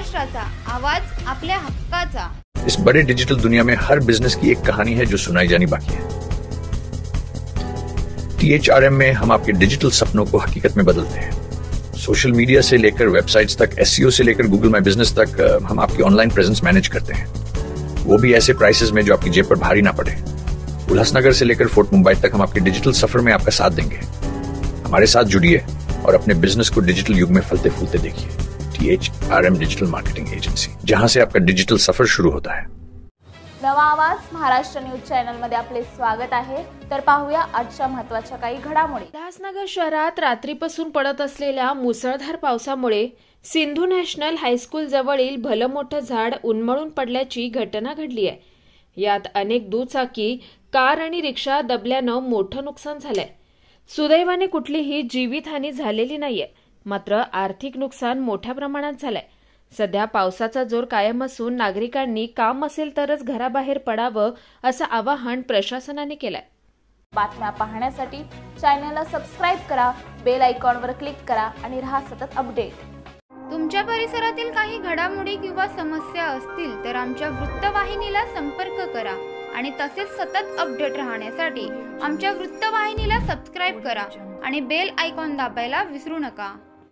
महाराष्ट्राचा आवाज आपल्या हक्काचा। इस बड़े डिजिटल दुनिया में हर बिजनेस की एक कहानी है जो सुनाई जानी बाकी है। THRM में हम आपके डिजिटल सपनों को हकीकत में बदलते हैं। सोशल मीडिया से लेकर वेबसाइट्स तक, SEO से लेकर गूगल माई बिजनेस तक, हम आपकी ऑनलाइन प्रेजेंस मैनेज करते हैं, वो भी ऐसे प्राइसेस में जो आपकी जेब पर भारी ना पड़े। उल्लासनगर से लेकर फोर्ट मुंबई तक हम आपके डिजिटल सफर में आपका साथ देंगे। हमारे साथ जुड़िए और अपने बिजनेस को डिजिटल युग में फलते फूलते देखिए। THRM डिजिटल मार्केटिंग एजेंसी, जहां से आपका डिजिटल सफर शुरू होता है। नवा आवाज महाराष्ट्र न्यूज चॅनल मध्ये आपले स्वागत आहे। तर पाहूया आजच्या महत्त्वाच्या काही घडामोडी। उल्हासनगर शहरात रात्रीपासून पडत असलेल्या मुसळधार पावसामुळे सिंधू नॅशनल हायस्कूल जवळील भलं मोठं झाड उन्मळून पडल्याची घटना घडली आहे। यात अनेक दुचाकी, कार आणि रिक्षा दबल्यानं मोठं नुकसान झालंय। सुदैवाने कुठलीही जीवितहानी झालेली नाहीये, मात्र आर्थिक नुकसान मोठ्या प्रमाणात झालंय। सध्या पावसाचा जोर कायम असून नागरिकांनी काम असेल तरच घराबाहेर पडावं असं आवाहन प्रशासनाने केलंय। बातम्या पाहण्यासाठी चॅनलला सबस्क्राइब करा, बेल आयकॉनवर क्लिक करा आणि रहा सतत अपडेट। तुमच्या परिसरातील काही घडामोडी किंवा समस्या असतील तर आमच्या वृत्तवाहिनीला संपर्क करा आणि तसेच सतत अपडेट राहण्यासाठी आमच्या वृत्तवाहिनीला सबस्क्राइब करा आणि बेल आयकॉन दाबायला विसरू नका।